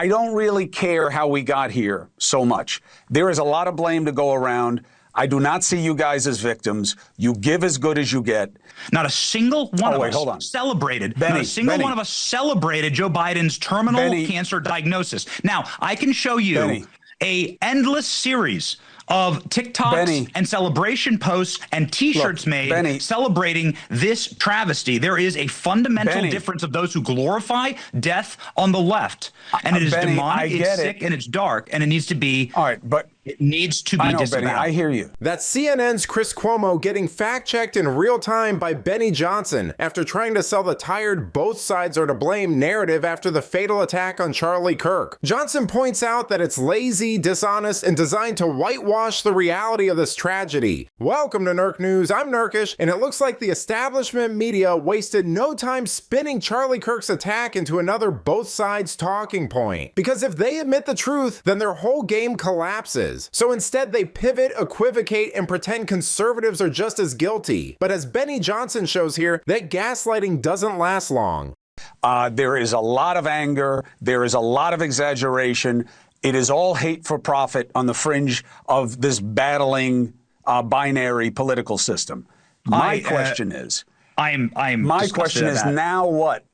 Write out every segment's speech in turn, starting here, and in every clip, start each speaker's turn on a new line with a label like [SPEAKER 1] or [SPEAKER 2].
[SPEAKER 1] I don't really care how we got here so much. There is a lot of blame to go around. I do not see you guys as victims. You give as good as you get.
[SPEAKER 2] Not a single one of us celebrated.
[SPEAKER 1] Benny,
[SPEAKER 2] not a single one of us celebrated Joe Biden's terminal cancer diagnosis. Now, I can show you a endless series of TikToks and celebration posts and T-shirts made celebrating this travesty. There is a fundamental difference of those who glorify death on the left, and it is demonic, it's sick, and it's dark, and it needs to be.
[SPEAKER 1] All right, but
[SPEAKER 2] it needs to be disavowed.
[SPEAKER 1] Benny, I hear you.
[SPEAKER 3] That's CNN's Chris Cuomo getting fact-checked in real time by Benny Johnson after trying to sell the tired both sides are to blame narrative after the fatal attack on Charlie Kirk. Johnson points out that it's lazy, dishonest, and designed to whitewash the reality of this tragedy. Welcome to Nerk News. I'm Nerkish, and it looks like the establishment media wasted no time spinning Charlie Kirk's attack into another both sides talking point. Because if they admit the truth, then their whole game collapses. So instead, they pivot, equivocate, and pretend conservatives are just as guilty. But as Benny Johnson shows here, that gaslighting doesn't last long.
[SPEAKER 1] There is a lot of anger. There is a lot of exaggeration. It is all hate for profit on the fringe of this battling binary political system. My question is, now what?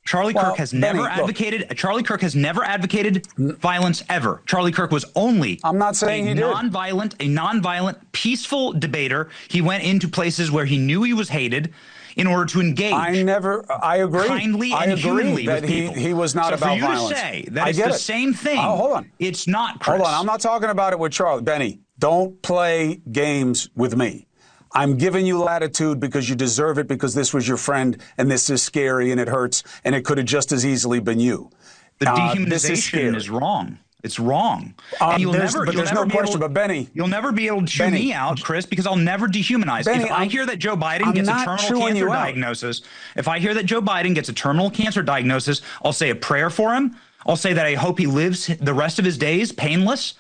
[SPEAKER 2] Charlie Kirk has never advocated. Charlie Kirk has never advocated violence ever. Charlie Kirk was only
[SPEAKER 1] a
[SPEAKER 2] nonviolent, peaceful debater. He went into places where he knew he was hated in order to engage.
[SPEAKER 1] I agree.
[SPEAKER 2] Kindly and humanly
[SPEAKER 1] that
[SPEAKER 2] with people.
[SPEAKER 1] He was not about violence.
[SPEAKER 2] For you to say that it's the same thing.
[SPEAKER 1] Oh, hold on.
[SPEAKER 2] It's not, Chris.
[SPEAKER 1] Hold on. I'm not talking about it with Charlie. Benny, don't play games with me. I'm giving you latitude because you deserve it, because this was your friend, and this is scary, and it hurts, and it could have just as easily been you.
[SPEAKER 2] The dehumanization is wrong. It's wrong. And
[SPEAKER 1] there's no question, but Benny,
[SPEAKER 2] you'll never be able to chew me out, Chris, because I'll never dehumanize.
[SPEAKER 1] Benny,
[SPEAKER 2] if I hear that Joe Biden gets a terminal cancer diagnosis, I'll say a prayer for him. I'll say that I hope he lives the rest of his days painless.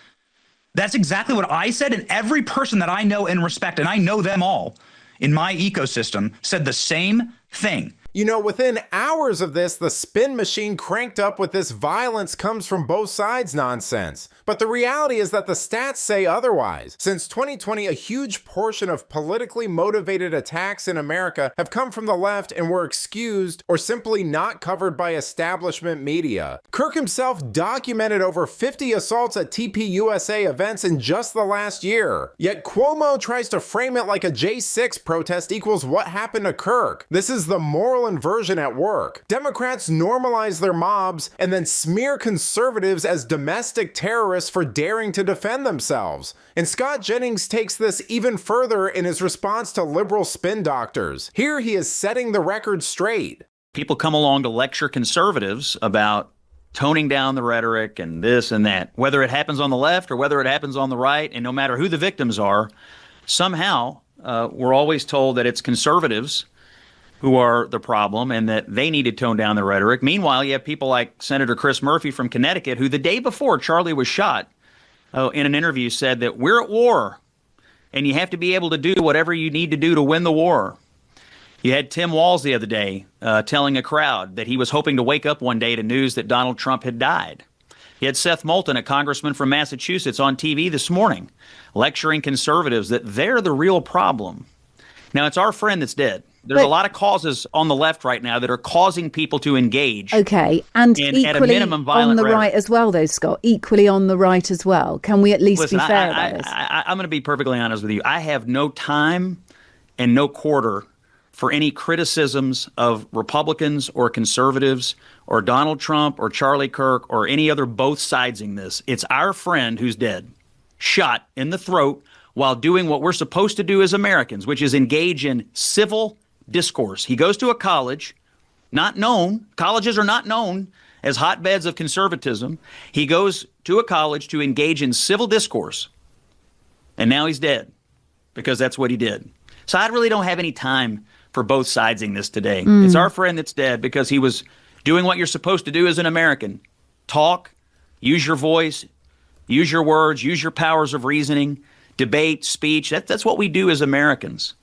[SPEAKER 2] That's exactly what I said, and every person that I know and respect, and I know them all in my ecosystem, said the same thing.
[SPEAKER 3] You know, within hours of this, the spin machine cranked up with this violence comes from both sides nonsense. But the reality is that the stats say otherwise. Since 2020, a huge portion of politically motivated attacks in America have come from the left and were excused or simply not covered by establishment media. Kirk himself documented over 50 assaults at TPUSA events in just the last year. Yet Cuomo tries to frame it like a J6 protest equals what happened to Kirk. This is the moral inversion at work. Democrats normalize their mobs and then smear conservatives as domestic terrorists for daring to defend themselves. And Scott Jennings takes this even further in his response to liberal spin doctors. Here he is setting the record straight.
[SPEAKER 4] People come along to lecture conservatives about toning down the rhetoric and this and that, whether it happens on the left or whether it happens on the right, and no matter who the victims are, somehow we're always told that it's conservatives who are the problem and that they need to tone down the rhetoric. Meanwhile, you have people like Senator Chris Murphy from Connecticut, who the day before Charlie was shot, in an interview said that we're at war and you have to be able to do whatever you need to do to win the war. You had Tim Walz the other day telling a crowd that he was hoping to wake up one day to news that Donald Trump had died. You had Seth Moulton, a congressman from Massachusetts, on TV this morning lecturing conservatives that they're the real problem. Now, it's our friend that's dead. There's a lot of causes on the left right now that are causing people to engage.
[SPEAKER 5] Okay, and equally
[SPEAKER 4] at a minimum,
[SPEAKER 5] on the
[SPEAKER 4] rhetoric.
[SPEAKER 5] Right as well, though, Scott. Equally on the right as well. Can we at least be fair about this?
[SPEAKER 4] I'm going to be perfectly honest with you. I have no time and no quarter for any criticisms of Republicans or conservatives or Donald Trump or Charlie Kirk or any other both sidesing this. It's our friend who's dead, shot in the throat while doing what we're supposed to do as Americans, which is engage in civil discourse. He goes to a college, colleges are not known as hotbeds of conservatism. He goes to a college to engage in civil discourse, and now he's dead because that's what he did. So I really don't have any time for both sidesing this today. It's our friend that's dead because he was doing what you're supposed to do as an American. Talk, use your voice, use your words, use your powers of reasoning, debate, speech. That's what we do as Americans.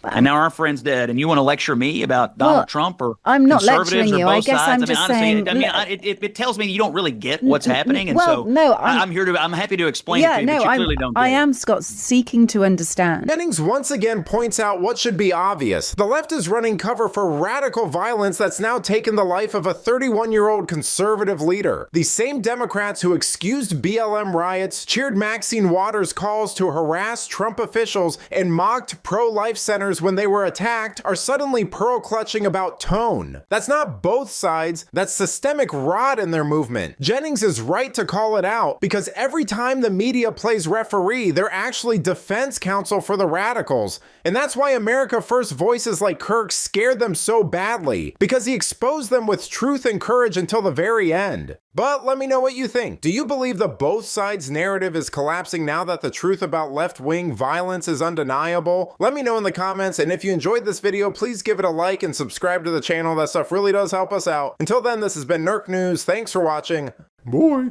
[SPEAKER 4] And now our friend's dead, and you want to lecture me about Donald Trump or
[SPEAKER 5] I'm not
[SPEAKER 4] conservatives
[SPEAKER 5] lecturing you.
[SPEAKER 4] or both
[SPEAKER 5] I guess
[SPEAKER 4] sides?
[SPEAKER 5] I'm just saying.
[SPEAKER 4] It tells me you don't really get what's happening, and I'm happy to explain it to you, but you clearly don't.
[SPEAKER 5] I am, Scott, seeking to understand.
[SPEAKER 3] Jennings once again points out what should be obvious. The left is running cover for radical violence that's now taken the life of a 31-year-old conservative leader. The same Democrats who excused BLM riots, cheered Maxine Waters' calls to harass Trump officials, and mocked pro-life centers when they were attacked are suddenly pearl-clutching about tone. That's not both sides, that's systemic rot in their movement. Jennings is right to call it out, because every time the media plays referee, they're actually defense counsel for the radicals. And that's why America First voices like Kirk scared them so badly, because he exposed them with truth and courage until the very end. But let me know what you think. Do you believe the both sides narrative is collapsing now that the truth about left-wing violence is undeniable? Let me know in the comments, and if you enjoyed this video, please give it a like and subscribe to the channel. That stuff really does help us out. Until then, this has been Nerk News. Thanks for watching. Bye.